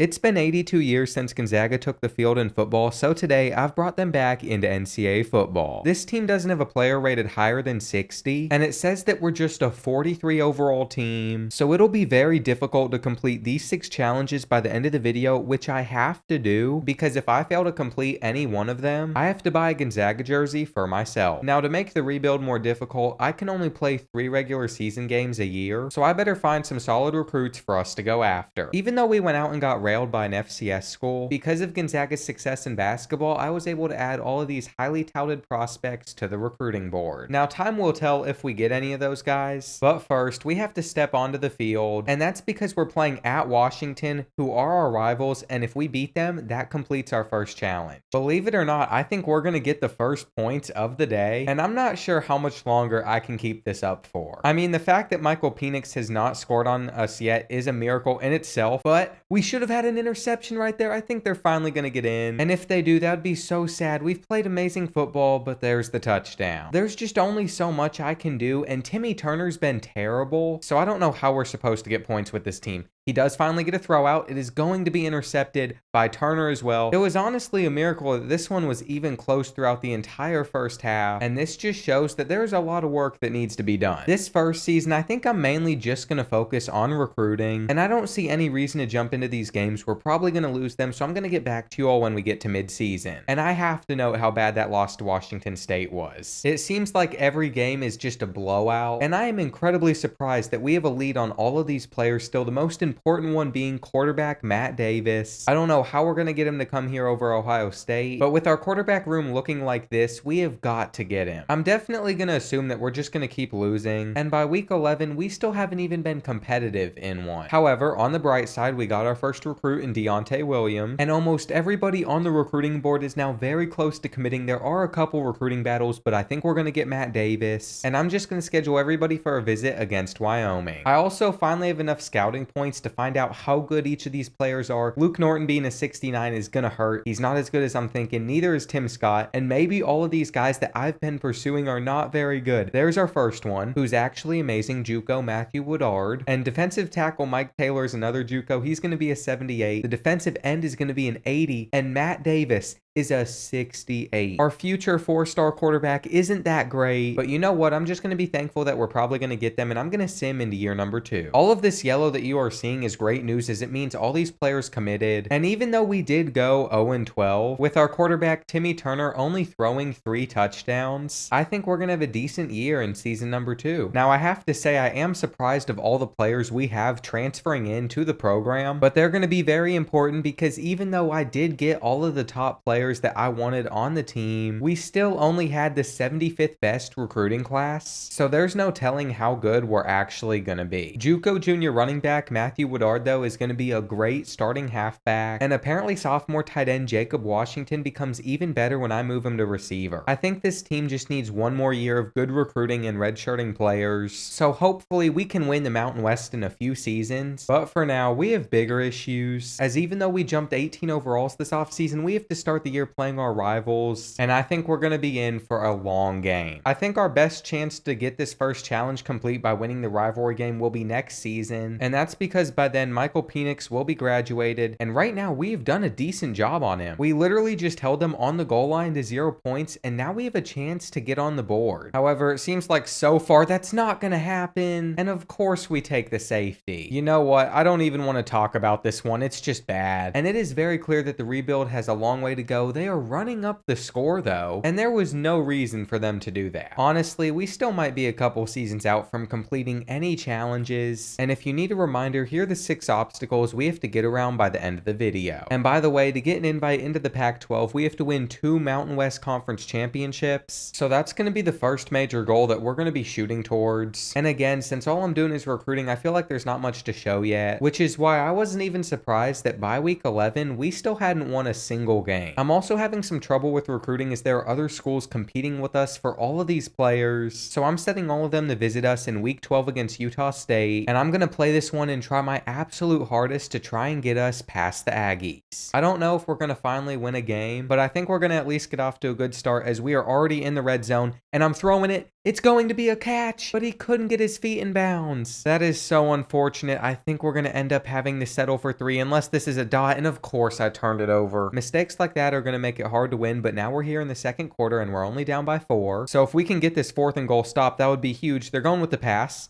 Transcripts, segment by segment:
It's been 82 years since Gonzaga took the field in football, so today I've brought them back into NCAA football. This team doesn't have a player rated higher than 60, and it says that we're just a 43 overall team, so it'll be very difficult to complete these 6 challenges by the end of the video, which I have to do, because if I fail to complete any one of them, I have to buy a Gonzaga jersey for myself. Now, to make the rebuild more difficult, I can only play 3 regular season games a year, so I better find some solid recruits for us to go after. Even though we went out and got railed by an FCS school, because of Gonzaga's success in basketball, I was able to add all of these highly touted prospects to the recruiting board. Now, time will tell if we get any of those guys, but first, we have to step onto the field, and that's because we're playing at Washington, who are our rivals, and if we beat them, that completes our first challenge. Believe it or not, I think we're going to get the first points of the day, and I'm not sure how much longer I can keep this up for. I mean, the fact that Michael Penix has not scored on us yet is a miracle in itself, but we should have had an interception right there. I think they're finally going to get in, and if they do, that'd be so sad. We've played amazing football, but there's the touchdown. There's just only so much I can do, and Timmy Turner's been terrible, so I don't know how we're supposed to get points with this team. He does finally get a throw out. It is going to be intercepted by Turner as well. It was honestly a miracle that this one was even close throughout the entire first half, and this just shows that there's a lot of work that needs to be done. This first season, I think I'm mainly just going to focus on recruiting, and I don't see any reason to jump into these games. We're probably going to lose them, so I'm going to get back to you all when we get to mid-season. And I have to note how bad that loss to Washington State was. It seems like every game is just a blowout, and I am incredibly surprised that we have a lead on all of these players still, the most important one being quarterback Matt Davis. I don't know how we're going to get him to come here over Ohio State, but with our quarterback room looking like this, we have got to get him. I'm definitely going to assume that we're just going to keep losing, and by week 11, we still haven't even been competitive in one. However, on the bright side, we got our first recruit in Deontay Williams, and almost everybody on the recruiting board is now very close to committing. There are a couple recruiting battles, but I think we're going to get Matt Davis, and I'm just going to schedule everybody for a visit against Wyoming. I also finally have enough scouting points to find out how good each of these players are. Luke Norton being a 69 is going to hurt. He's not as good as I'm thinking. Neither is Tim Scott, and maybe all of these guys that I've been pursuing are not very good. There's our first one, who's actually amazing, JUCO Matthew Woodard, and defensive tackle Mike Taylor is another JUCO. He's going to be a 78. The defensive end is going to be an 80, and Matt Davis is a 68. Our future 4-star quarterback isn't that great, but you know what? I'm just going to be thankful that we're probably going to get them, and I'm going to sim into year number 2. All of this yellow that you are seeing is great news, as it means all these players committed, and even though we did go 0-12, with our quarterback Timmy Turner only throwing 3 touchdowns, I think we're going to have a decent year in season number 2. Now, I have to say I am surprised of all the players we have transferring into the program, but they're going to be very important, because even though I did get all of the top players that I wanted on the team, we still only had the 75th best recruiting class, so there's no telling how good we're actually going to be. JUCO junior running back Matthew Woodard, though, is going to be a great starting halfback, and apparently sophomore tight end Jacob Washington becomes even better when I move him to receiver. I think this team just needs one more year of good recruiting and redshirting players, so hopefully we can win the Mountain West in a few seasons, but for now, we have bigger issues, as even though we jumped 18 overalls this offseason, we have to start the year playing our rivals, and I think we're going to be in for a long game. I think our best chance to get this first challenge complete by winning the rivalry game will be next season, and that's because by then Michael Penix will be graduated, and right now we've done a decent job on him. We literally just held him on the goal line to 0 points, and now we have a chance to get on the board. However, it seems like so far that's not going to happen, and of course we take the safety. You know what? I don't even want to talk about this one. It's just bad, and it is very clear that the rebuild has a long way to go. They are running up the score though, and there was no reason for them to do that. Honestly, we still might be a couple seasons out from completing any challenges, and if you need a reminder, here are the 6 obstacles we have to get around by the end of the video. And by the way, to get an invite into the Pac-12, we have to win 2 Mountain West Conference championships, so that's going to be the first major goal that we're going to be shooting towards. And again, since all I'm doing is recruiting, I feel like there's not much to show yet, which is why I wasn't even surprised that by week 11, we still hadn't won a single game. I'm also having some trouble with recruiting, as there are other schools competing with us for all of these players, so I'm setting all of them to visit us in week 12 against Utah State, and I'm going to play this one and try my absolute hardest to try and get us past the Aggies. I don't know if we're going to finally win a game, but I think we're going to at least get off to a good start, as we are already in the red zone, and I'm throwing it, It's going to be a catch, but he couldn't get his feet in bounds. That is so unfortunate. I think we're going to end up having to settle for 3 unless this is a dot, and of course I turned it over. Mistakes like that are going to make it hard to win, but now we're here in the second quarter and we're only down by 4. So if we can get this 4th and goal stop, that would be huge. They're going with the pass,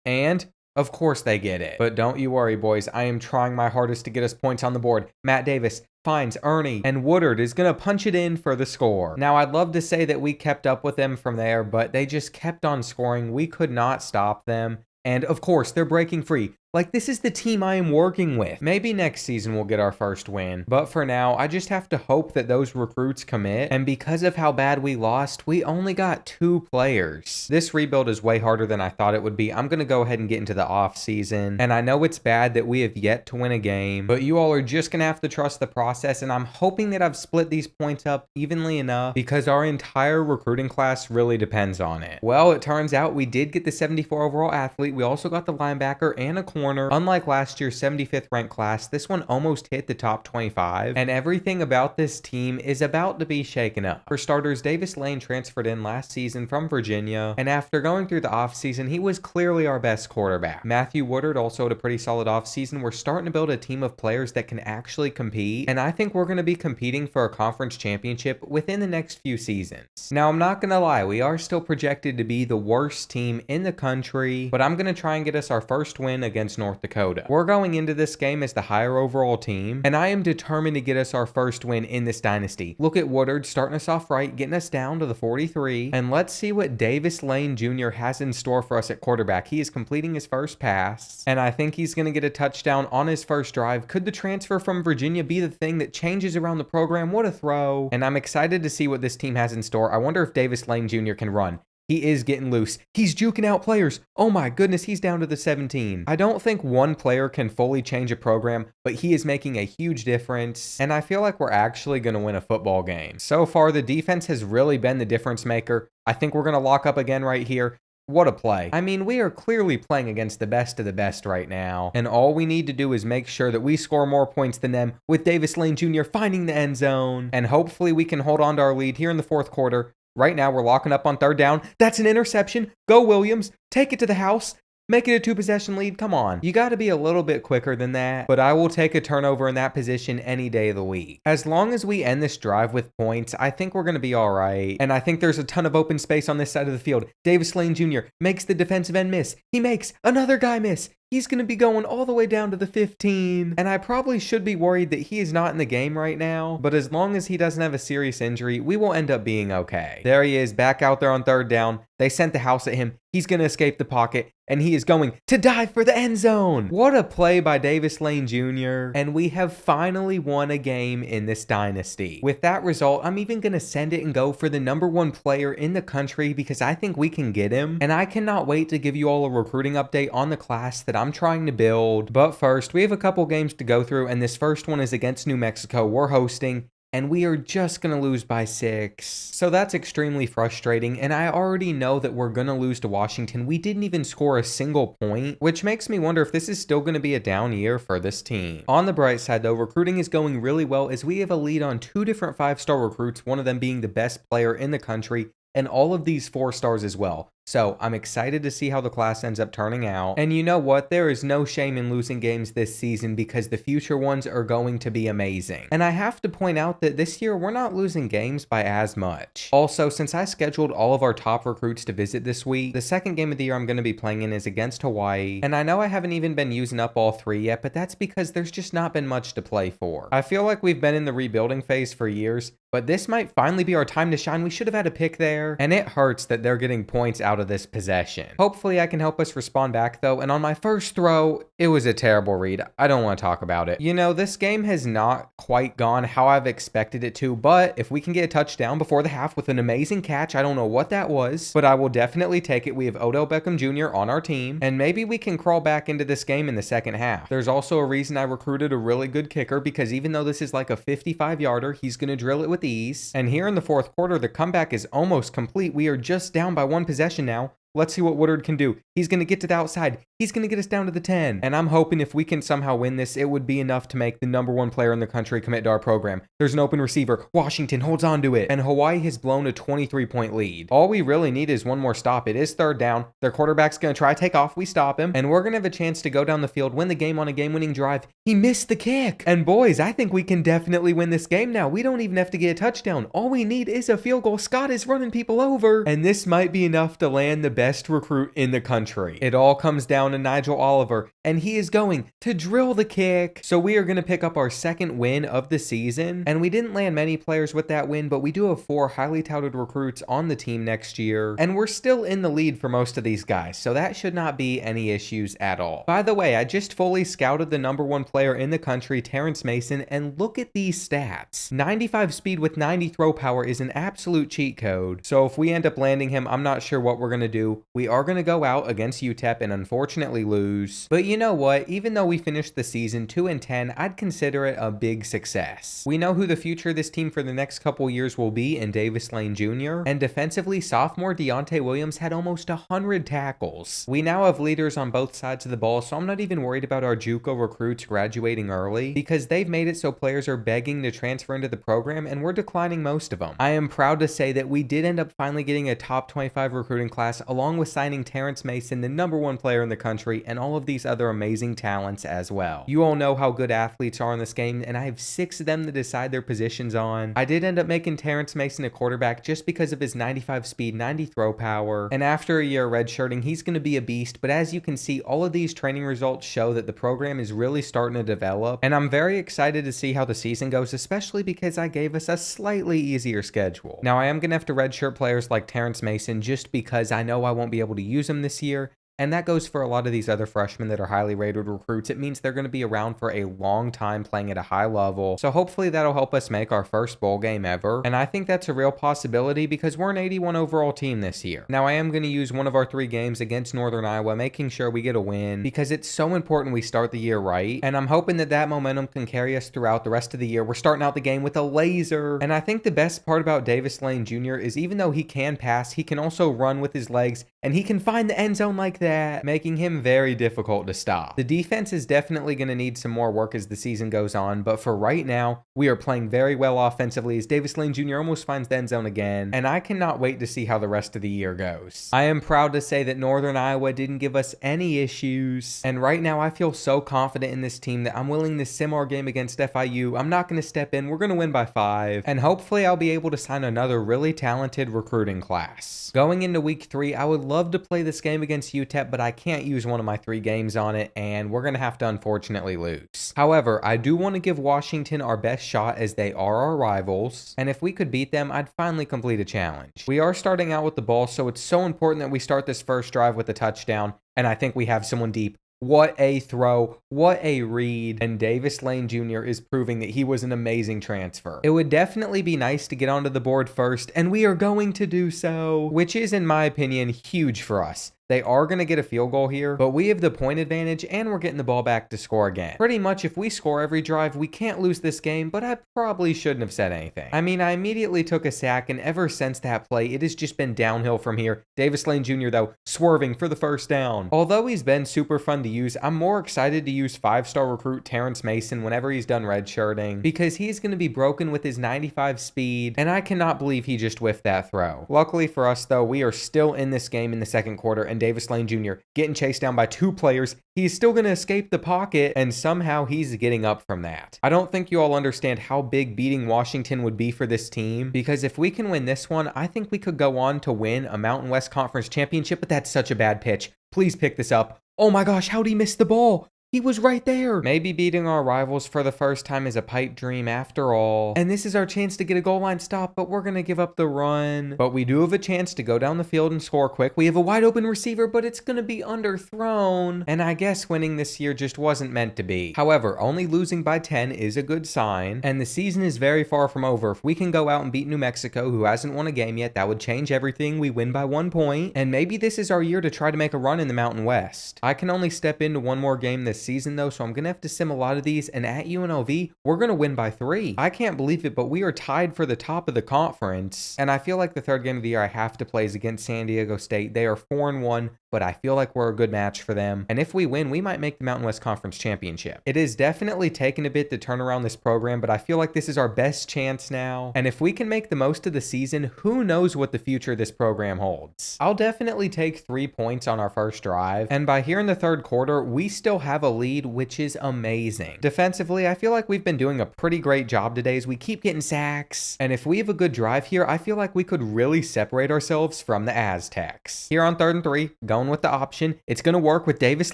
and of course they get it. But don't you worry, boys. I am trying my hardest to get us points on the board. Matt Davis finds Ernie, and Woodard is going to punch it in for the score. Now, I'd love to say that we kept up with them from there, but they just kept on scoring. We could not stop them. And of course, they're breaking free. Like, this is the team I am working with. Maybe next season we'll get our first win. But for now, I just have to hope that those recruits commit. And because of how bad we lost, we only got 2 players. This rebuild is way harder than I thought it would be. I'm going to go ahead and get into the off season. And I know it's bad that we have yet to win a game, but you all are just going to have to trust the process. And I'm hoping that I've split these points up evenly enough because our entire recruiting class really depends on it. Well, it turns out we did get the 74 overall athlete. We also got the linebacker and a corner. Unlike last year's 75th ranked class, this one almost hit the top 25, and everything about this team is about to be shaken up. For starters, Davis Lane transferred in last season from Virginia, and after going through the offseason, he was clearly our best quarterback. Matthew Woodard also had a pretty solid offseason. We're starting to build a team of players that can actually compete, and I think we're going to be competing for a conference championship within the next few seasons. Now, I'm not going to lie, we are still projected to be the worst team in the country, but I'm going to try and get us our first win against North Dakota. We're going into this game as the higher overall team, and I am determined to get us our first win in this dynasty. Look at Woodard starting us off right, getting us down to the 43, and let's see what Davis Lane Jr. has in store for us at quarterback. He is completing his first pass, and I think he's going to get a touchdown on his first drive. Could the transfer from Virginia be the thing that changes around the program? What a throw. And I'm excited to see what this team has in store. I wonder if Davis Lane Jr. can run. He is getting loose. He's juking out players. Oh my goodness, he's down to the 17. I don't think one player can fully change a program, but he is making a huge difference, and I feel like we're actually going to win a football game. So far, the defense has really been the difference maker. I think we're going to lock up again right here. What a play. I mean, we are clearly playing against the best of the best right now, and all we need to do is make sure that we score more points than them with Davis Lane Jr. finding the end zone, and hopefully we can hold on to our lead here in the 4th quarter. Right now, we're locking up on 3rd down. That's an interception. Go, Williams. Take it to the house. Make it a 2-possession lead. Come on. You got to be a little bit quicker than that, but I will take a turnover in that position any day of the week. As long as we end this drive with points, I think we're going to be all right, and I think there's a ton of open space on this side of the field. Davis Lane Jr. makes the defensive end miss. He makes another guy miss. He's going to be going all the way down to the 15, and I probably should be worried that he is not in the game right now, but as long as he doesn't have a serious injury, we will end up being okay. There he is, back out there on 3rd down. They sent the house at him. He's going to escape the pocket, and he is going to dive for the end zone. What a play by Davis Lane Jr., and we have finally won a game in this dynasty. With that result, I'm even going to send it and go for the #1 player in the country because I think we can get him, and I cannot wait to give you all a recruiting update on the class that I'm trying to build. But first, we have a couple games to go through, and this first one is against New Mexico. We're hosting, and we are just going to lose by 6. So that's extremely frustrating, and I already know that we're going to lose to Washington. We didn't even score a single point, which makes me wonder if this is still going to be a down year for this team. On the bright side, though, recruiting is going really well as we have a lead on 2 different 5-star recruits, one of them being the best player in the country, and all of these 4 stars as well. So I'm excited to see how the class ends up turning out. And you know what? There is no shame in losing games this season because the future ones are going to be amazing. And I have to point out that this year we're not losing games by as much. Also, since I scheduled all of our top recruits to visit this week, the second game of the year I'm going to be playing in is against Hawaii. And I know I haven't even been using up all 3 yet, but that's because there's just not been much to play for. I feel like we've been in the rebuilding phase for years, but this might finally be our time to shine. We should have had a pick there. And it hurts that they're getting points out of this possession. Hopefully I can help us respond back though, and on my first throw, it was a terrible read. I don't want to talk about it. You know, this game has not quite gone how I've expected it to, but if we can get a touchdown before the half with an amazing catch, I don't know what that was, but I will definitely take it. We have Odell Beckham Jr. on our team, and maybe we can crawl back into this game in the second half. There's also a reason I recruited a really good kicker, because even though this is like a 55-yarder, he's going to drill it with ease. And here in the fourth quarter, the comeback is almost complete. We are just down by 1 possession now. Let's see what Woodard can do. He's going to get to the outside. He's going to get us down to the 10. And I'm hoping if we can somehow win this, it would be enough to make the #1 player in the country commit to our program. There's an open receiver. Washington holds on to it. And Hawaii has blown a 23-point lead. All we really need is one more stop. It is 3rd down. Their quarterback's going to try to take off. We stop him. And we're going to have a chance to go down the field, win the game on a game-winning drive. He missed the kick. And boys, I think we can definitely win this game now. We don't even have to get a touchdown. All we need is a field goal. Scott is running people over. And this might be enough to land the best recruit in the country. It all comes down to Nigel Oliver, and he is going to drill the kick. So we are going to pick up our 2nd win of the season. And we didn't land many players with that win, but we do have 4 highly touted recruits on the team next year. And we're still in the lead for most of these guys, so that should not be any issues at all. By the way, I just fully scouted the #1 player in the country, Terrence Mason, and look at these stats. 95 speed with 90 throw power is an absolute cheat code. So if we end up landing him, I'm not sure what we're going to do. We are going to go out against UTEP and unfortunately lose. But you know what? Even though we finished the season 2-10, I'd consider it a big success. We know who the future of this team for the next couple years will be in Davis Lane Jr. And defensively, sophomore Deontay Williams had almost 100 tackles. We now have leaders on both sides of the ball, so I'm not even worried about our JUCO recruits graduating early because they've made it so players are begging to transfer into the program and we're declining most of them. I am proud to say that we did end up finally getting a top 25 recruiting class along with signing Terrence Mason, the #1 player in the country, and all of these other amazing talents as well. You all know how good athletes are in this game, and I have 6 of them to decide their positions on. I did end up making Terrence Mason a quarterback just because of his 95 speed, 90 throw power, and after a year redshirting, he's going to be a beast, but as you can see, all of these training results show that the program is really starting to develop, and I'm very excited to see how the season goes, especially because I gave us a slightly easier schedule. Now, I am going to have to redshirt players like Terrence Mason just because I know I won't be able to use him this year, and that goes for a lot of these other freshmen that are highly rated recruits. It means they're going to be around for a long time playing at a high level. So hopefully that'll help us make our first bowl game ever. And I think that's a real possibility because we're an 81 overall team this year. Now I am going to use one of our 3 games against Northern Iowa, making sure we get a win because it's so important we start the year right. And I'm hoping that that momentum can carry us throughout the rest of the year. We're starting out the game with a laser. And I think the best part about Davis Lane Jr. is even though he can pass, he can also run with his legs and he can find the end zone like that, making him very difficult to stop. The defense is definitely going to need some more work as the season goes on, but for right now, we are playing very well offensively as Davis Lane Jr. almost finds the end zone again, and I cannot wait to see how the rest of the year goes. I am proud to say that Northern Iowa didn't give us any issues, and right now I feel so confident in this team that I'm willing to sim our game against FIU. I'm not going to step in. We're going to win by 5, and hopefully I'll be able to sign another really talented recruiting class. Going into week 3, I would love to play this game against UTEP, but I can't use one of my 3 games on it, and we're going to have to unfortunately lose. However, I do want to give Washington our best shot as they are our rivals, and if we could beat them, I'd finally complete a challenge. We are starting out with the ball, so it's so important that we start this first drive with a touchdown, and I think we have someone deep. What a throw, what a read, and Davis Lane Jr. is proving that he was an amazing transfer. It would definitely be nice to get onto the board first, and we are going to do so, which is, in my opinion, huge for us. They are going to get a field goal here, but we have the point advantage and we're getting the ball back to score again. Pretty much if we score every drive, we can't lose this game, but I probably shouldn't have said anything. I mean, I immediately took a sack, and ever since that play, it has just been downhill from here. Davis Lane Jr., though, swerving for the first down. Although he's been super fun to use, I'm more excited to use 5-star recruit Terrence Mason whenever he's done redshirting because he's going to be broken with his 95 speed, and I cannot believe he just whiffed that throw. Luckily for us, though, we are still in this game in the second quarter, and Davis Lane Jr. getting chased down by 2 players. He's still going to escape the pocket, and somehow he's getting up from that. I don't think you all understand how big beating Washington would be for this team, because if we can win this one, I think we could go on to win a Mountain West Conference championship, but that's such a bad pitch. Please pick this up. Oh my gosh, how'd he miss the ball? He was right there. Maybe beating our rivals for the first time is a pipe dream after all. And this is our chance to get a goal line stop, but we're going to give up the run. But we do have a chance to go down the field and score quick. We have a wide open receiver, but it's going to be underthrown. And I guess winning this year just wasn't meant to be. However, only losing by 10 is a good sign. And the season is very far from over. If we can go out and beat New Mexico, who hasn't won a game yet, that would change everything. We win by 1 point. And maybe this is our year to try to make a run in the Mountain West. I can only step into one more game this this season though, so I'm going to have to sim a lot of these, and at UNLV, we're going to win by 3. I can't believe it, but we are tied for the top of the conference, and I feel like the third game of the year I have to play is against San Diego State. They are 4-1, but I feel like we're a good match for them, and if we win, we might make the Mountain West Conference Championship. It has definitely taken a bit to turn around this program, but I feel like this is our best chance now, and if we can make the most of the season, who knows what the future of this program holds. I'll definitely take 3 points on our first drive, and by here in the third quarter, we still have a lead, which is amazing. Defensively, I feel like we've been doing a pretty great job today as we keep getting sacks, and if we have a good drive here, I feel like we could really separate ourselves from the Aztecs. Here on 3rd and 3, going with the option, it's going to work with Davis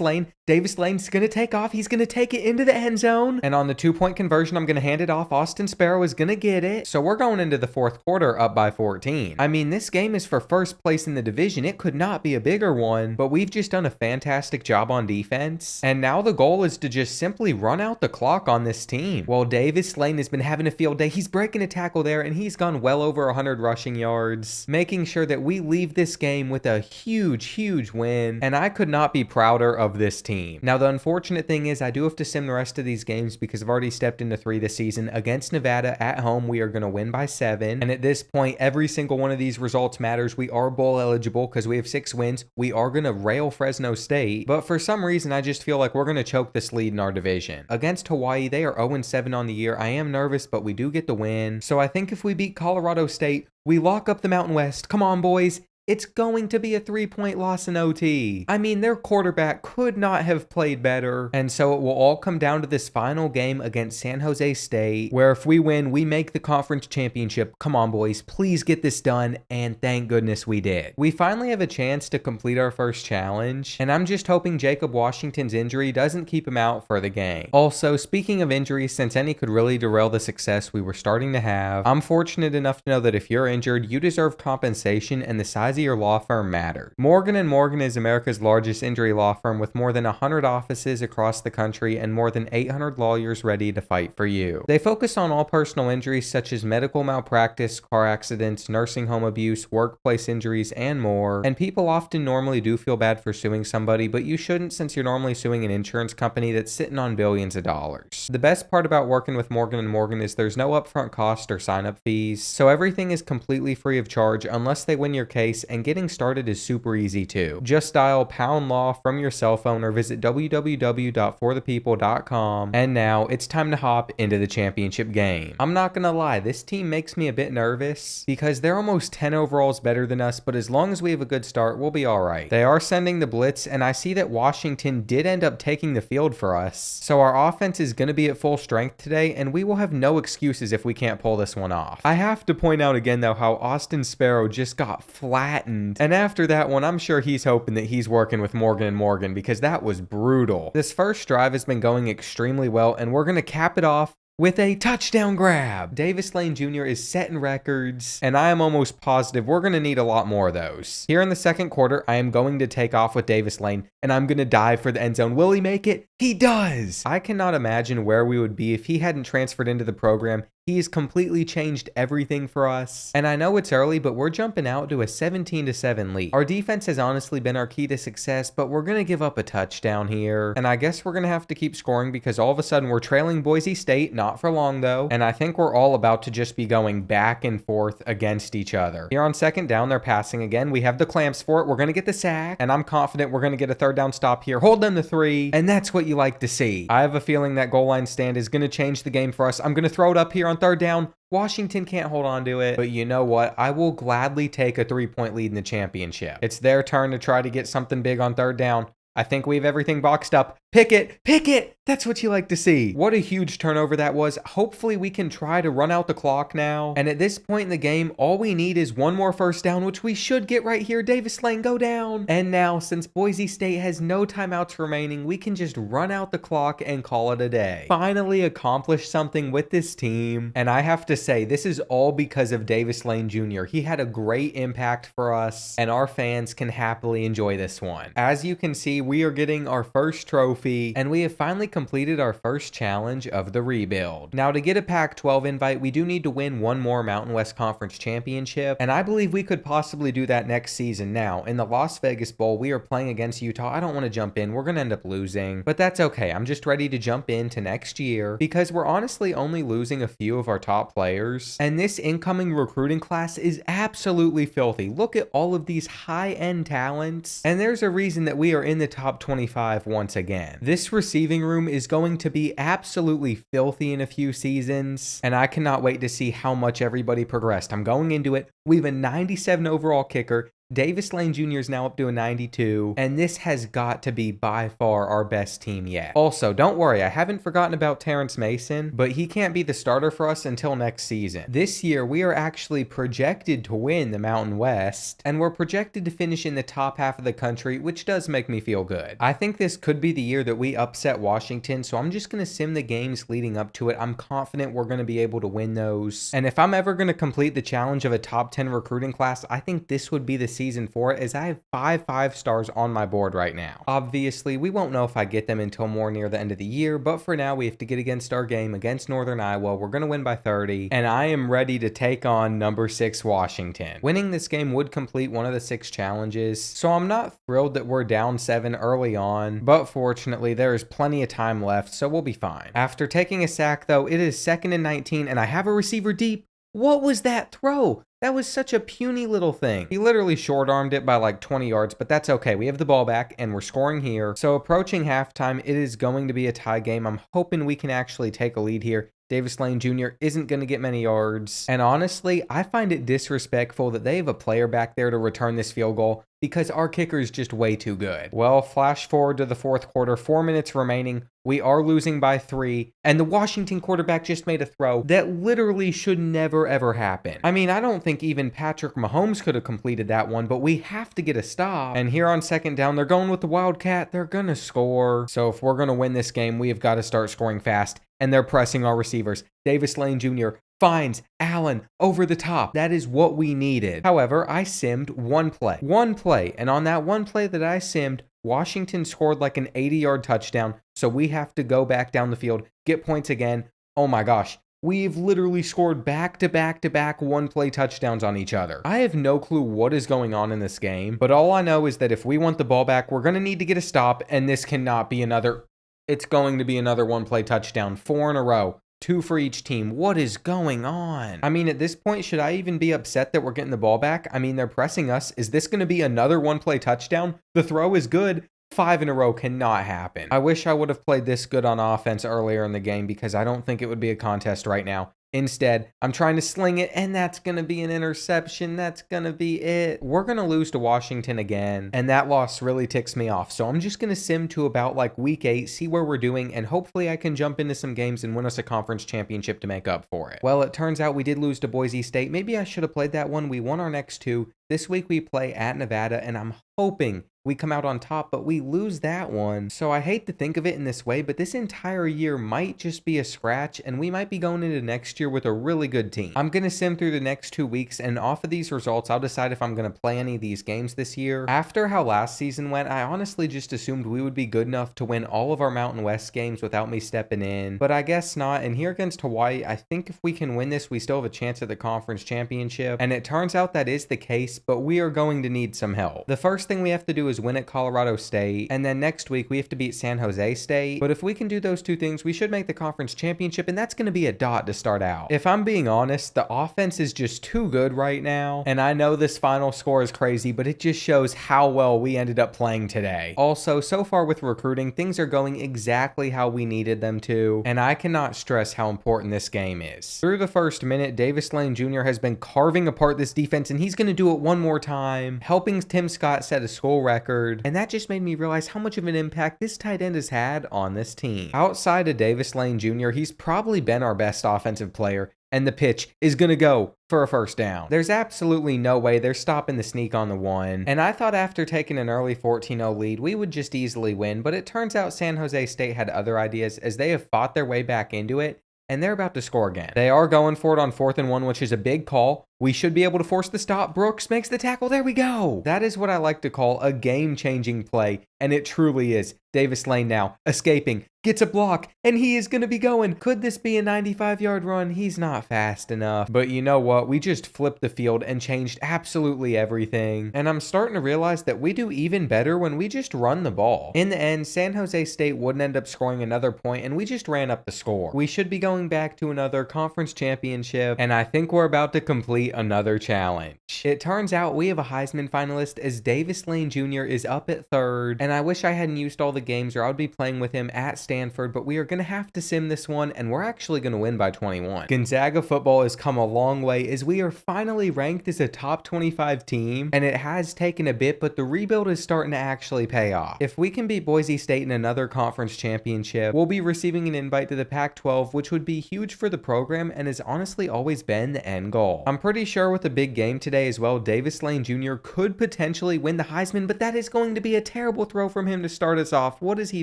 Lane. Davis Lane's going to take off. He's going to take it into the end zone, and on the 2-point conversion, I'm going to hand it off. Austin Sparrow is going to get it, so we're going into the fourth quarter up by 14. I mean, this game is for first place in the division. It could not be a bigger one, but we've just done a fantastic job on defense, and now the goal is to just simply run out the clock on this team. Well, Davis Lane has been having a field day. He's breaking a tackle there, and he's gone well over 100 rushing yards, making sure that we leave this game with a huge win, and I could not be prouder of this team. Now, the unfortunate thing is I do have to sim the rest of these games because I've already stepped into 3 this season. Against Nevada at home, we are going to win by 7, and at this point, every single one of these results matters. We are bowl eligible because we have 6 wins. We are going to rail Fresno State, but for some reason, I just feel like we're going to choke this lead in our division. Against Hawaii, they are 0-7 on the year. I am nervous, but we do get the win, so I think if we beat Colorado State, we lock up the Mountain West. Come on, boys. It's going to be a 3-point loss in OT. I mean, their quarterback could not have played better. And so it will all come down to this final game against San Jose State, where if we win, we make the conference championship. Come on, boys, please get this done. And thank goodness we did. We finally have a chance to complete our first challenge, and I'm just hoping Jacob Washington's injury doesn't keep him out for the game. Also, speaking of injuries, since any could really derail the success we were starting to have, I'm fortunate enough to know that if you're injured, you deserve compensation, and the size of your law firm matters. Morgan & Morgan is America's largest injury law firm with more than 100 offices across the country and more than 800 lawyers ready to fight for you. They focus on all personal injuries such as medical malpractice, car accidents, nursing home abuse, workplace injuries, and more. And people often normally do feel bad for suing somebody, but you shouldn't since you're normally suing an insurance company that's sitting on billions of dollars. The best part about working with Morgan & Morgan is there's no upfront cost or sign-up fees, so everything is completely free of charge unless they win your case, and getting started is super easy too. Just dial pound law from your cell phone or visit www.forthepeople.com, and now it's time to hop into the championship game. I'm not gonna lie, this team makes me a bit nervous because they're almost 10 overalls better than us, but as long as we have a good start, we'll be alright. They are sending the blitz, and I see that Washington did end up taking the field for us, so our offense is gonna be at full strength today, and we will have no excuses if we can't pull this one off. I have to point out again though how Austin Sparrow just got flattened. And after that one, I'm sure he's hoping that he's working with Morgan & Morgan because that was brutal. This first drive has been going extremely well, and we're going to cap it off with a touchdown grab. Davis Lane Jr. is setting records, and I am almost positive we're going to need a lot more of those. Here in the second quarter, I am going to take off with Davis Lane, and I'm going to dive for the end zone. Will he make it? He does! I cannot imagine where we would be if he hadn't transferred into the program. He's completely changed everything for us. And I know it's early, but we're jumping out to a 17-7 lead. Our defense has honestly been our key to success, but we're going to give up a touchdown here. And I guess we're going to have to keep scoring because all of a sudden we're trailing Boise State, not for long though. And I think we're all about to just be going back and forth against each other. Here on second down, they're passing again. We have the clamps for it. We're going to get the sack, and I'm confident we're going to get a third down stop here. Hold them to 3, and that's what you like to see. I have a feeling that goal line stand is going to change the game for us. I'm going to throw it up here on third down. Washington can't hold on to it, but you know what? I will gladly take a 3-point lead in the championship. It's their turn to try to get something big on third down. I think we have everything boxed up. Pick it! Pick it! That's what you like to see. What a huge turnover that was. Hopefully we can try to run out the clock now. And at this point in the game, all we need is one more first down, which we should get right here. Davis Lane, go down. And now, since Boise State has no timeouts remaining, we can just run out the clock and call it a day. Finally accomplished something with this team. And I have to say, this is all because of Davis Lane Jr. He had a great impact for us, and our fans can happily enjoy this one. As you can see, we are getting our first trophy trophy, and we have finally completed our first challenge of the rebuild. Now, to get a Pac-12 invite, we do need to win one more Mountain West Conference championship, and I believe we could possibly do that next season. Now, in the Las Vegas Bowl, we are playing against Utah. I don't want to jump in. We're going to end up losing, but that's okay. I'm just ready to jump into next year because we're honestly only losing a few of our top players, and this incoming recruiting class is absolutely filthy. Look at all of these high-end talents, and there's a reason that we are in the top 25 once again. This receiving room is going to be absolutely filthy in a few seasons, and I cannot wait to see how much everybody progressed. I'm going into it. We have a 97 overall kicker. Davis Lane Jr. is now up to a 92, and this has got to be by far our best team yet. Also, don't worry, I haven't forgotten about Terrence Mason, but he can't be the starter for us until next season. This year, we are actually projected to win the Mountain West, and we're projected to finish in the top half of the country, which does make me feel good. I think this could be the year that we upset Washington, so I'm just going to sim the games leading up to it. I'm confident we're going to be able to win those, and if I'm ever going to complete the challenge of a top 10 recruiting class, I think this would be the season for it, as I have 5 stars on my board right now. Obviously, we won't know if I get them until more near the end of the year, but for now, we have to get against our game against Northern Iowa. We're going to win by 30, and I am ready to take on number 6 Washington. Winning this game would complete one of the 6 challenges, so I'm not thrilled that we're down 7 early on, but fortunately, there is plenty of time left, so we'll be fine. After taking a sack, though, it is 2nd and 19, and I have a receiver deep. What was that throw? That was such a puny little thing. He literally short-armed it by like 20 yards, but that's okay. We have the ball back, and we're scoring here. So approaching halftime, it is going to be a tie game. I'm hoping we can actually take a lead here. Davis Lane Jr. isn't going to get many yards. And honestly, I find it disrespectful that they have a player back there to return this field goal because our kicker is just way too good. Well, flash forward to the 4th quarter, 4 minutes remaining. We are losing by 3, and the Washington quarterback just made a throw that literally should never ever happen. I mean, I don't think even Patrick Mahomes could have completed that one, but we have to get a stop. And here on 2nd down, they're going with the Wildcat. They're going to score. So if we're going to win this game, we have got to start scoring fast, and they're pressing our receivers. Davis Lane Jr. finds Allen over the top. That is what we needed. However, I simmed one play, and on that one play that I simmed, Washington scored like an 80-yard touchdown, so we have to go back down the field, get points again. Oh my gosh, we've literally scored back-to-back one-play touchdowns on each other. I have no clue what is going on in this game, but all I know is that if we want the ball back, we're going to need to get a stop, and this cannot be another... It's going to be another one-play touchdown, 4 in a row. 2 for each team. What is going on? I mean, at this point, should I even be upset that we're getting the ball back? I mean, they're pressing us. Is this going to be another one-play touchdown? The throw is good. 5 in a row cannot happen. I wish I would have played this good on offense earlier in the game because I don't think it would be a contest right now. Instead, I'm trying to sling it, and that's going to be an interception. That's going to be it. We're going to lose to Washington again, and that loss really ticks me off. So I'm just going to sim to about like week 8, see where we're doing, and hopefully I can jump into some games and win us a conference championship to make up for it. Well, it turns out we did lose to Boise State. Maybe I should have played that one. We won our next 2. This week we play at Nevada, and I'm hoping we come out on top, but we lose that one. So I hate to think of it in this way, but this entire year might just be a scratch, and we might be going into next year with a really good team. I'm going to sim through the next 2 weeks, and off of these results, I'll decide if I'm going to play any of these games this year. After how last season went, I honestly just assumed we would be good enough to win all of our Mountain West games without me stepping in, but I guess not. And here against Hawaii, I think if we can win this, we still have a chance at the conference championship, and it turns out that is the case, but we are going to need some help. The first thing we have to do is win at Colorado State, and then next week we have to beat San Jose State. But if we can do those 2 things, we should make the conference championship, and that's going to be a dot to start out. If I'm being honest, the offense is just too good right now, and I know this final score is crazy, but it just shows how well we ended up playing today. Also, so far with recruiting, things are going exactly how we needed them to, and I cannot stress how important this game is. Through the first minute, Davis Lane Jr. has been carving apart this defense, and he's going to do it one more time, helping Tim Scott set a school record. And that just made me realize how much of an impact this tight end has had on this team. Outside of Davis Lane Jr., he's probably been our best offensive player, and the pitch is going to go for a first down. There's absolutely no way they're stopping the sneak on the 1. And I thought after taking an early 14-0 lead, we would just easily win, but it turns out San Jose State had other ideas as they have fought their way back into it, and they're about to score again. They are going for it on 4th and 1, which is a big call. We should be able to force the stop. Brooks makes the tackle. There we go. That is what I like to call a game-changing play, and it truly is. Davis Lane now escaping, gets a block, and he is going to be going. Could this be a 95-yard run? He's not fast enough. But you know what? We just flipped the field and changed absolutely everything. And I'm starting to realize that we do even better when we just run the ball. In the end, San Jose State wouldn't end up scoring another point, and we just ran up the score. We should be going back to another conference championship, and I think we're about to complete another challenge. It turns out we have a Heisman finalist as Davis Lane Jr. is up at third, and I wish I hadn't used all the games or I would be playing with him at Stanford, but we are going to have to sim this one, and we're actually going to win by 21. Gonzaga football has come a long way as we are finally ranked as a top 25 team, and it has taken a bit, but the rebuild is starting to actually pay off. If we can beat Boise State in another conference championship, we'll be receiving an invite to the Pac-12, which would be huge for the program and has honestly always been the end goal. I'm pretty sure with a big game today as well, Davis Lane Jr. could potentially win the Heisman, but that is going to be a terrible throw from him to start us off. What is he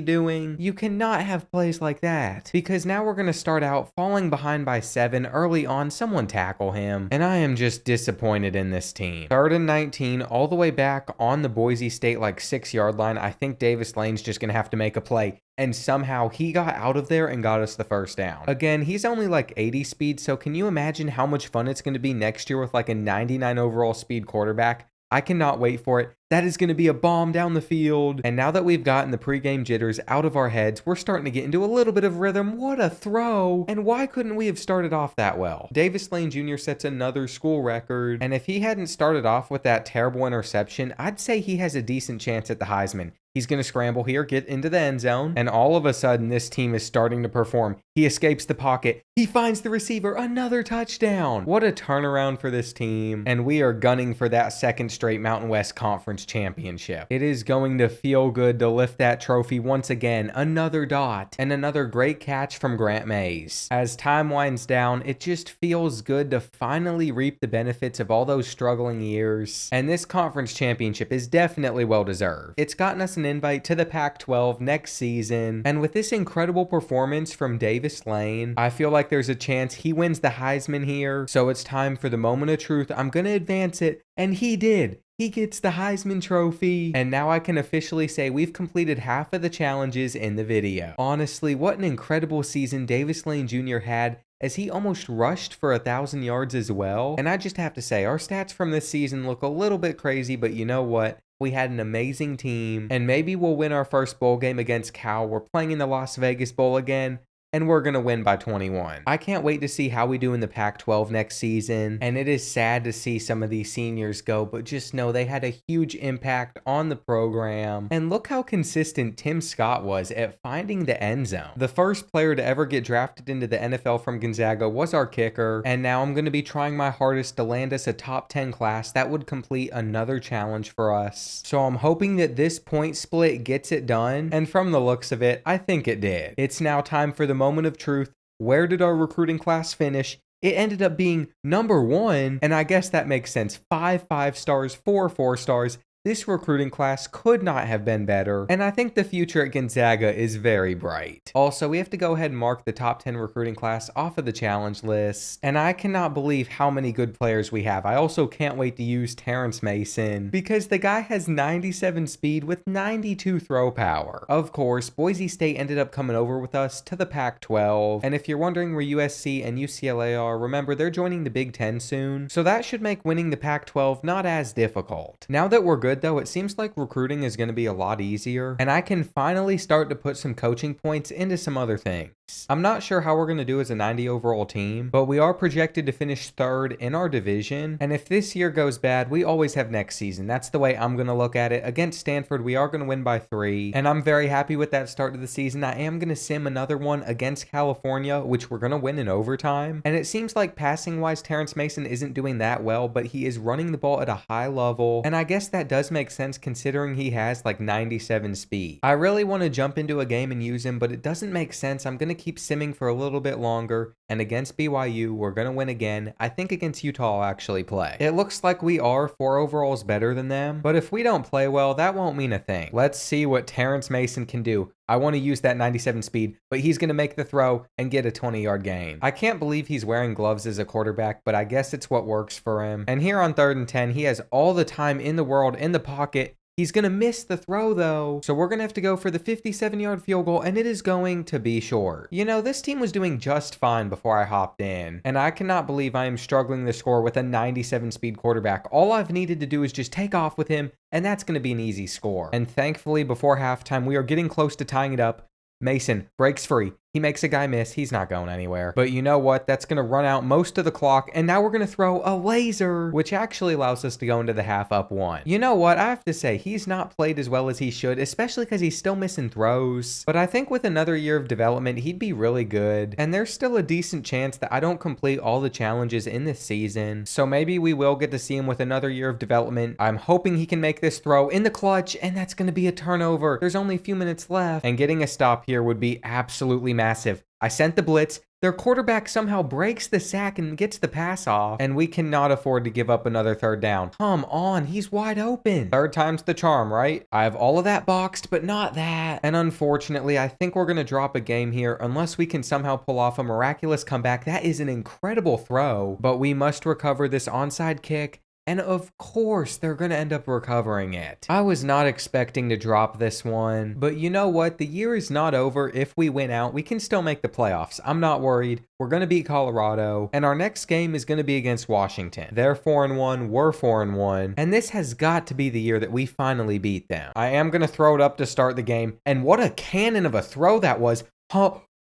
doing? You cannot have plays like that, because now we're going to start out falling behind by 7 early on. Someone tackle him, and I am just disappointed in this team. 3rd and 19, all the way back on the Boise State like 6-yard line. I think Davis Lane's just going to have to make a play, and somehow he got out of there and got us the first down. Again, he's only like 80 speed, so can you imagine how much fun it's going to be next year with like a 99 overall speed quarterback? I cannot wait for it. That is going to be a bomb down the field. And now that we've gotten the pregame jitters out of our heads, we're starting to get into a little bit of rhythm. What a throw. And why couldn't we have started off that well? Davis Lane Jr. sets another school record. And if he hadn't started off with that terrible interception, I'd say he has a decent chance at the Heisman. He's going to scramble here, get into the end zone, and all of a sudden, this team is starting to perform. He escapes the pocket. He finds the receiver. Another touchdown. What a turnaround for this team. And we are gunning for that second straight Mountain West Conference championship. It is going to feel good to lift that trophy once again. Another dot and another great catch from Grant Mays. As time winds down, it just feels good to finally reap the benefits of all those struggling years. And this conference championship is definitely well deserved. It's gotten us an invite to the Pac-12 next season, and with this incredible performance from Davis Lane, I feel like there's a chance he wins the Heisman here. So it's time for the moment of truth. I'm gonna advance it, and he did. He gets the Heisman Trophy, and now I can officially say we've completed half of the challenges in the video. Honestly, what an incredible season Davis Lane Jr. had, as he almost rushed for 1,000 yards as well. And I just have to say, our stats from this season look a little bit crazy, but you know what? We had an amazing team, and maybe we'll win our first bowl game against Cal. We're playing in the Las Vegas Bowl again, and we're going to win by 21. I can't wait to see how we do in the Pac-12 next season, and it is sad to see some of these seniors go, but just know they had a huge impact on the program. And look how consistent Tim Scott was at finding the end zone. The first player to ever get drafted into the NFL from Gonzaga was our kicker, and now I'm going to be trying my hardest to land us a top 10 class that would complete another challenge for us. So I'm hoping that this point split gets it done, and from the looks of it, I think it did. It's now time for the moment of truth. Where did our recruiting class finish? It ended up being number 1, and I guess that makes sense. 5 5-stars, 4 4-stars. This recruiting class could not have been better, and I think the future at Gonzaga is very bright. Also, we have to go ahead and mark the top 10 recruiting class off of the challenge list, and I cannot believe how many good players we have. I also can't wait to use Terrence Mason, because the guy has 97 speed with 92 throw power. Of course, Boise State ended up coming over with us to the Pac-12, and if you're wondering where USC and UCLA are, remember they're joining the Big Ten soon, so that should make winning the Pac-12 not as difficult. Now that we're good though, it seems like recruiting is going to be a lot easier, and I can finally start to put some coaching points into some other things. I'm not sure how we're going to do as a 90 overall team, but we are projected to finish 3rd in our division, and if this year goes bad, we always have next season. That's the way I'm going to look at it. Against Stanford, we are going to win by 3, and I'm very happy with that start to the season. I am going to sim another one against California, which we're going to win in overtime, and it seems like passing-wise, Terrence Mason isn't doing that well, but he is running the ball at a high level, and I guess that does make sense considering he has like 97 speed. I really want to jump into a game and use him, but it doesn't make sense. I'm going to keep simming for a little bit longer, and against BYU, we're going to win again. I think against Utah I'll actually play. It looks like we are 4 overalls better than them, but if we don't play well, that won't mean a thing. Let's see what Terrence Mason can do. I want to use that 97 speed, but he's going to make the throw and get a 20-yard gain. I can't believe he's wearing gloves as a quarterback, but I guess it's what works for him. And here on 3rd and 10, he has all the time in the world in the pocket. He's going to miss the throw, though. So we're going to have to go for the 57-yard field goal, and it is going to be short. You know, this team was doing just fine before I hopped in, and I cannot believe I am struggling to score with a 97-speed quarterback. All I've needed to do is just take off with him, and that's going to be an easy score. And thankfully, before halftime, we are getting close to tying it up. Mason breaks free. He makes a guy miss. He's not going anywhere. But you know what? That's going to run out most of the clock. And now we're going to throw a laser, which actually allows us to go into the half up 1. You know what? I have to say, he's not played as well as he should, especially because he's still missing throws. But I think with another year of development, he'd be really good. And there's still a decent chance that I don't complete all the challenges in this season. So maybe we will get to see him with another year of development. I'm hoping he can make this throw in the clutch, and that's going to be a turnover. There's only a few minutes left. And getting a stop here would be absolutely massive. I sent the blitz. Their quarterback somehow breaks the sack and gets the pass off, and we cannot afford to give up another 3rd down. Come on, he's wide open. 3rd time's the charm, right? I have all of that boxed, but not that. And unfortunately, I think we're going to drop a game here unless we can somehow pull off a miraculous comeback. That is an incredible throw, but we must recover this onside kick. And of course, they're going to end up recovering it. I was not expecting to drop this one, but you know what? The year is not over. If we win out, we can still make the playoffs. I'm not worried. We're going to beat Colorado, and our next game is going to be against Washington. They're 4-1, we're 4-1, and this has got to be the year that we finally beat them. I am going to throw it up to start the game, and what a cannon of a throw that was.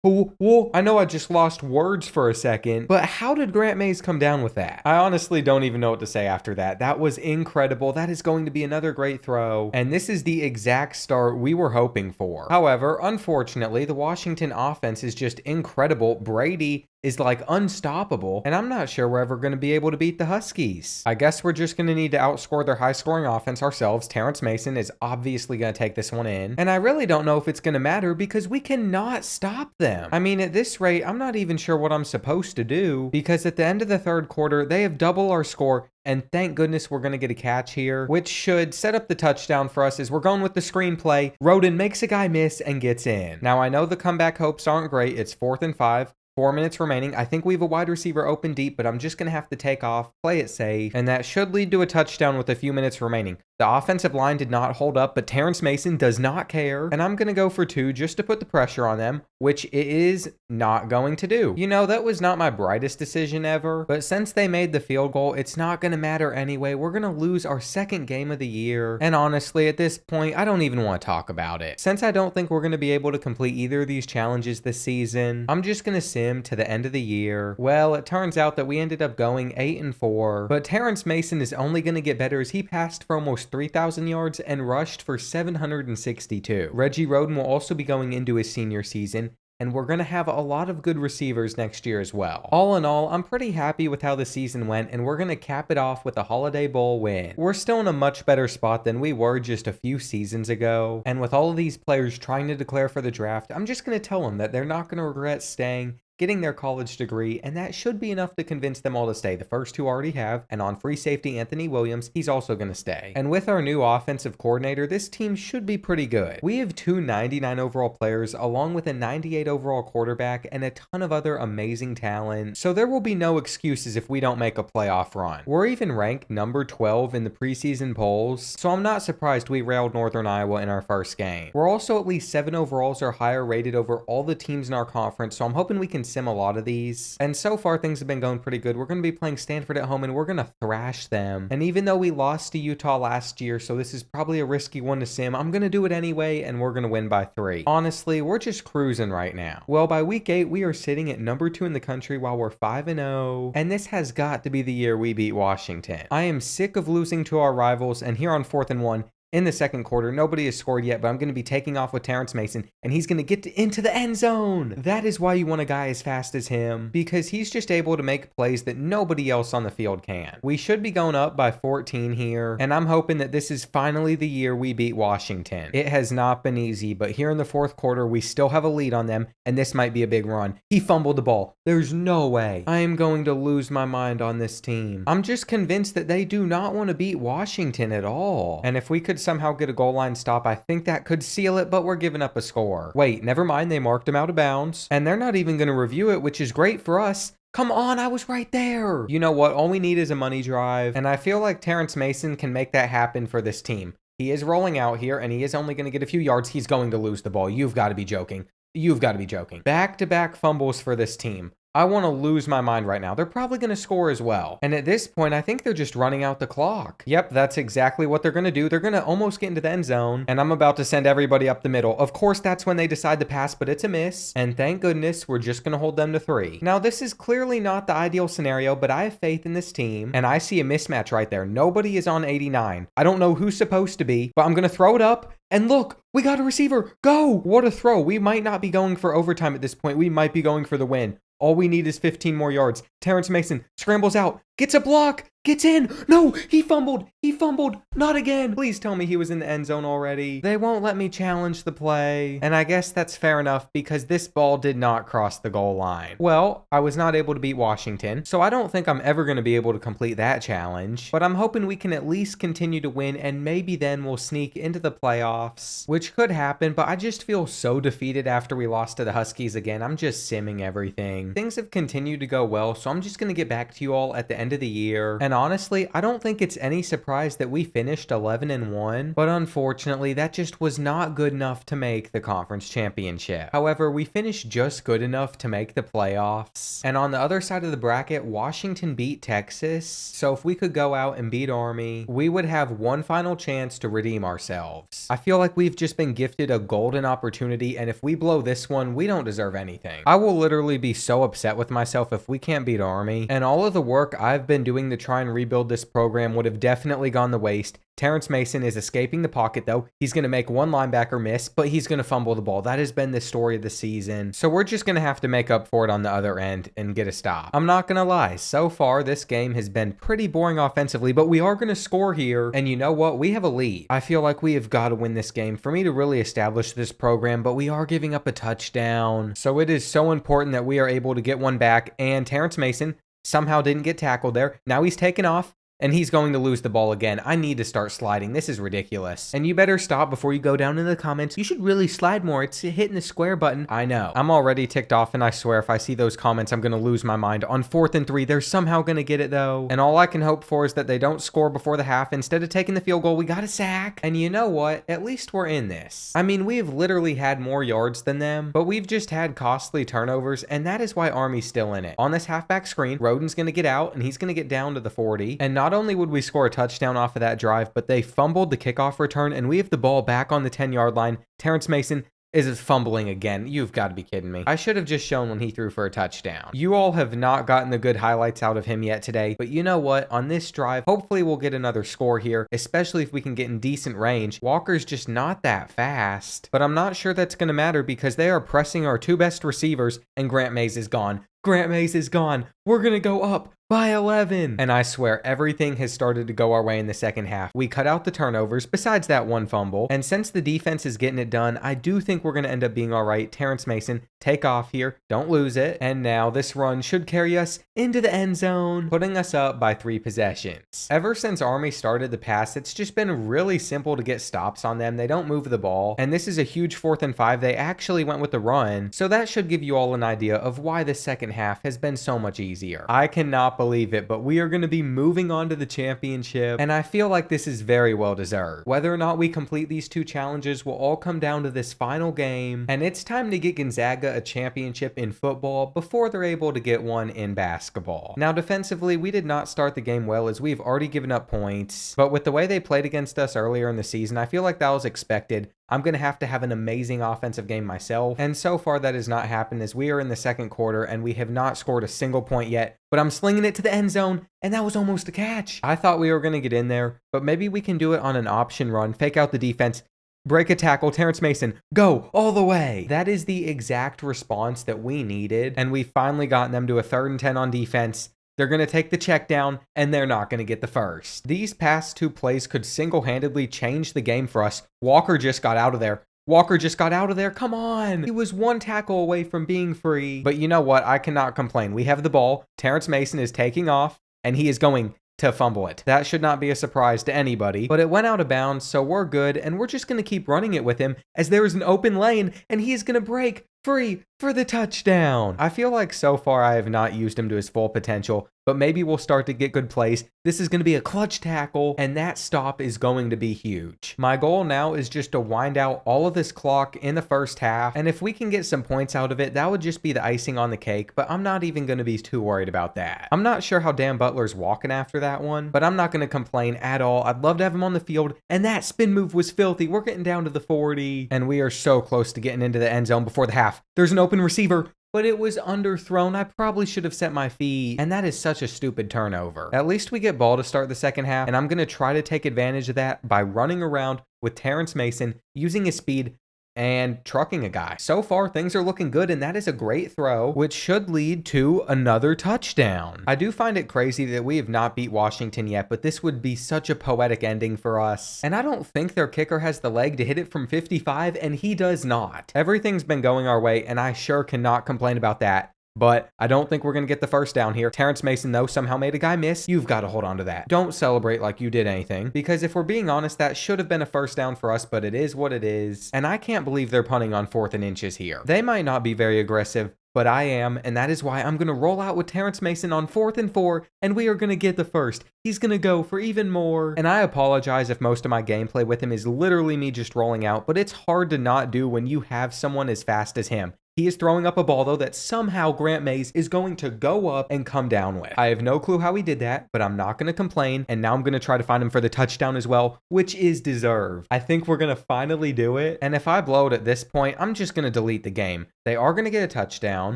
Whoa, I know I just lost words for a second, but how did Grant Mays come down with that? I honestly don't even know what to say after that. That was incredible. That is going to be another great throw, and this is the exact start we were hoping for. However, unfortunately, the Washington offense is just incredible. Brady is like unstoppable, and I'm not sure we're ever going to be able to beat the Huskies. I guess we're just going to need to outscore their high-scoring offense ourselves. Terrence Mason is obviously going to take this one in, and I really don't know if it's going to matter because we cannot stop them. I mean, at this rate, I'm not even sure what I'm supposed to do, because at the end of the 3rd quarter, they have doubled our score, and thank goodness we're going to get a catch here, which should set up the touchdown for us as we're going with the screenplay. Roden makes a guy miss and gets in. Now, I know the comeback hopes aren't great. It's 4th and 5. 4 minutes remaining. I think we have a wide receiver open deep, but I'm just going to have to take off, play it safe, and that should lead to a touchdown with a few minutes remaining. The offensive line did not hold up, but Terrence Mason does not care, and I'm going to go for 2 just to put the pressure on them, which it is not going to do. You know, that was not my brightest decision ever, but since they made the field goal, it's not going to matter anyway. We're going to lose our 2nd game of the year, and honestly, at this point, I don't even want to talk about it. Since I don't think we're going to be able to complete either of these challenges this season, I'm just going to sim to the end of the year. Well, it turns out that we ended up going 8-4, but Terrence Mason is only going to get better as he passed for almost 3,000 yards and rushed for 762. Reggie Roden will also be going into his senior season, and we're going to have a lot of good receivers next year as well. All in all, I'm pretty happy with how the season went, and we're going to cap it off with a Holiday Bowl win. We're still in a much better spot than we were just a few seasons ago, and with all of these players trying to declare for the draft, I'm just going to tell them that they're not going to regret staying, getting their college degree, and that should be enough to convince them all to stay. The first 2 already have, and on free safety, Anthony Williams, he's also going to stay. And with our new offensive coordinator, this team should be pretty good. We have 2 99 overall players, along with a 98 overall quarterback, and a ton of other amazing talent, so there will be no excuses if we don't make a playoff run. We're even ranked number 12 in the preseason polls, so I'm not surprised we railed Northern Iowa in our first game. We're also at least 7 overalls or higher rated over all the teams in our conference, so I'm hoping we can sim a lot of these. And so far, things have been going pretty good. We're going to be playing Stanford at home, and we're going to thrash them. And even though we lost to Utah last year, so this is probably a risky one to sim, I'm going to do it anyway, and we're going to win by 3. Honestly, we're just cruising right now. Well, by week 8, we are sitting at number 2 in the country while we're 5-0, and this has got to be the year we beat Washington. I am sick of losing to our rivals, and here on 4th and 1, in the 2nd quarter, nobody has scored yet, but I'm going to be taking off with Terrence Mason, and he's going to get into the end zone. That is why you want a guy as fast as him, because he's just able to make plays that nobody else on the field can. We should be going up by 14 here, and I'm hoping that this is finally the year we beat Washington. It has not been easy, but here in the 4th quarter, we still have a lead on them, and this might be a big run. He fumbled the ball. There's no way. I am going to lose my mind on this team. I'm just convinced that they do not want to beat Washington at all, and if we could somehow get a goal line stop, I think that could seal it, but we're giving up a score. Wait, never mind, they marked him out of bounds. And they're not even going to review it, which is great for us. Come on, I was right there. You know what? All we need is a money drive. And I feel like Terrence Mason can make that happen for this team. He is rolling out here, and he is only going to get a few yards. He's going to lose the ball. You've got to be joking. You've got to be joking. Back-to-back fumbles for this team. I want to lose my mind right now. They're probably going to score as well. And at this point, I think they're just running out the clock. Yep, that's exactly what they're going to do. They're going to almost get into the end zone, and I'm about to send everybody up the middle. Of course, that's when they decide to pass, but it's a miss. And thank goodness, we're just going to hold them to 3. Now, this is clearly not the ideal scenario, but I have faith in this team, and I see a mismatch right there. Nobody is on 89. I don't know who's supposed to be, but I'm going to throw it up, and look, we got a receiver. Go! What a throw. We might not be going for overtime at this point. We might be going for the win. All we need is 15 more yards. Terrence Mason scrambles out, gets a block, gets in. No, he fumbled. He fumbled. Not again. Please tell me he was in the end zone already. They won't let me challenge the play. And I guess that's fair enough because this ball did not cross the goal line. Well, I was not able to beat Washington, so I don't think I'm ever going to be able to complete that challenge. But I'm hoping we can at least continue to win, and maybe then we'll sneak into the playoffs, which could happen, but I just feel so defeated after we lost to the Huskies again. I'm just simming everything. Things have continued to go well, so I'm just going to get back to you all at the end of the year. And honestly, I don't think it's any surprise that we finished 11-1, but unfortunately, that just was not good enough to make the conference championship. However, we finished just good enough to make the playoffs. And on the other side of the bracket, Washington beat Texas, so if we could go out and beat Army, we would have one final chance to redeem ourselves. I feel like we've just been gifted a golden opportunity, and if we blow this one, we don't deserve anything. I will literally be so upset with myself if we can't beat Army, and all of the work I've been doing to try and rebuild this program would have definitely gone to waste. Terrence Mason is escaping the pocket though. He's going to make one linebacker miss, but he's going to fumble the ball. That has been the story of the season. So we're just going to have to make up for it on the other end and get a stop. I'm not going to lie. So far, this game has been pretty boring offensively, but we are going to score here. And you know what? We have a lead. I feel like we have got to win this game for me to really establish this program, but we are giving up a touchdown. So it is so important that we are able to get one back, and Terrence Mason somehow didn't get tackled there. Now he's taken off. And he's going to lose the ball again. I need to start sliding. This is ridiculous. And you better stop before you go down in the comments. You should really slide more. It's hitting the square button. I know. I'm already ticked off, and I swear if I see those comments, I'm going to lose my mind. On 4th and 3, they're somehow going to get it, though. And all I can hope for is that they don't score before the half. Instead of taking the field goal, we got a sack. And you know what? At least we're in this. I mean, we've literally had more yards than them, but we've just had costly turnovers, and that is why Army's still in it. On this halfback screen, Roden's going to get out, and he's going to get down to the 40. And not only would we score a touchdown off of that drive, but they fumbled the kickoff return, and we have the ball back on the 10-yard line. Terrence Mason is fumbling again. You've got to be kidding me. I should have just shown when he threw for a touchdown. You all have not gotten the good highlights out of him yet today, but you know what? On this drive, hopefully we'll get another score here, especially if we can get in decent range. Walker's just not that fast, but I'm not sure that's going to matter because they are pressing our 2 best receivers, and Grant Mays is gone. Grant Mays is gone. We're going to go up by 11. And I swear everything has started to go our way in the second half. We cut out the turnovers besides that one fumble. And since the defense is getting it done, I do think we're going to end up being all right. Terrence Mason, take off here. Don't lose it. And now this run should carry us into the end zone, putting us up by 3 possessions. Ever since Army started the pass, it's just been really simple to get stops on them. They don't move the ball. And this is a huge 4th and 5. They actually went with the run. So that should give you all an idea of why the second half has been so much easier. I cannot believe it, but we are going to be moving on to the championship, and I feel like this is very well deserved. Whether or not we complete these 2 challenges will all come down to this final game, and it's time to get Gonzaga a championship in football before they're able to get one in basketball. Now, defensively, we did not start the game well as we've already given up points, but with the way they played against us earlier in the season, I feel like that was expected. I'm going to have an amazing offensive game myself, and so far that has not happened as we are in the second quarter and we have not scored a single point yet, but I'm slinging it to the end zone, and that was almost a catch. I thought we were going to get in there, but maybe we can do it on an option run, fake out the defense, break a tackle, Terrence Mason, go all the way. That is the exact response that we needed, and we finally gotten them to a 3rd and 10 on defense. They're going to take the check down, and they're not going to get the first. These past 2 plays could single-handedly change the game for us. Walker just got out of there. Walker just got out of there. Come on. He was 1 tackle away from being free. But you know what? I cannot complain. We have the ball. Terrence Mason is taking off, and he is going to fumble it. That should not be a surprise to anybody, but it went out of bounds, so we're good, and we're just going to keep running it with him as there is an open lane, and he's going to break free for the touchdown. I feel like so far I have not used him to his full potential, but maybe we'll start to get good plays. This is going to be a clutch tackle, and that stop is going to be huge. My goal now is just to wind out all of this clock in the first half, and if we can get some points out of it, that would just be the icing on the cake, but I'm not even going to be too worried about that. I'm not sure how Dan Butler's walking after that one, but I'm not going to complain at all. I'd love to have him on the field, and that spin move was filthy. We're getting down to the 40, and we are so close to getting into the end zone before the half. There's an open receiver, but it was underthrown. I probably should have set my feet, and that is such a stupid turnover. At least we get ball to start the second half, and I'm going to try to take advantage of that by running around with Terrence Mason, using his speed, and trucking a guy. So far, things are looking good, and that is a great throw, which should lead to another touchdown. I do find it crazy that we have not beat Washington yet, but this would be such a poetic ending for us. And I don't think their kicker has the leg to hit it from 55, and he does not. Everything's been going our way, and I sure cannot complain about that. But I don't think we're going to get the first down here. Terrence Mason, though, somehow made a guy miss. You've got to hold on to that. Don't celebrate like you did anything, because if we're being honest, that should have been a first down for us, but it is what it is. And I can't believe they're punting on 4th and inches here. They might not be very aggressive, but I am, and that is why I'm going to roll out with Terrence Mason on 4th and 4, and we are going to get the first. He's going to go for even more. And I apologize if most of my gameplay with him is literally me just rolling out, but it's hard to not do when you have someone as fast as him. He is throwing up a ball, though, that somehow Grant Mays is going to go up and come down with. I have no clue how he did that, but I'm not going to complain. And now I'm going to try to find him for the touchdown as well, which is deserved. I think we're going to finally do it. And if I blow it at this point, I'm just going to delete the game. They are going to get a touchdown,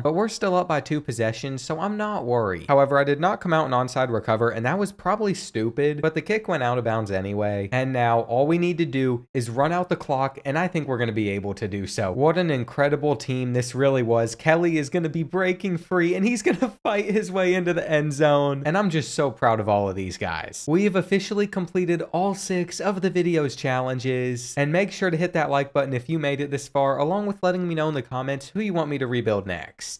but we're still up by 2 possessions, so I'm not worried. However, I did not come out an onside recover, and that was probably stupid, but the kick went out of bounds anyway. And now all we need to do is run out the clock, and I think we're going to be able to do so. What an incredible team this really was. Kelly is going to be breaking free, and he's going to fight his way into the end zone. And I'm just so proud of all of these guys. We have officially completed all 6 of the video's challenges, and make sure to hit that like button if you made it this far, along with letting me know in the comments who you want me to rebuild next.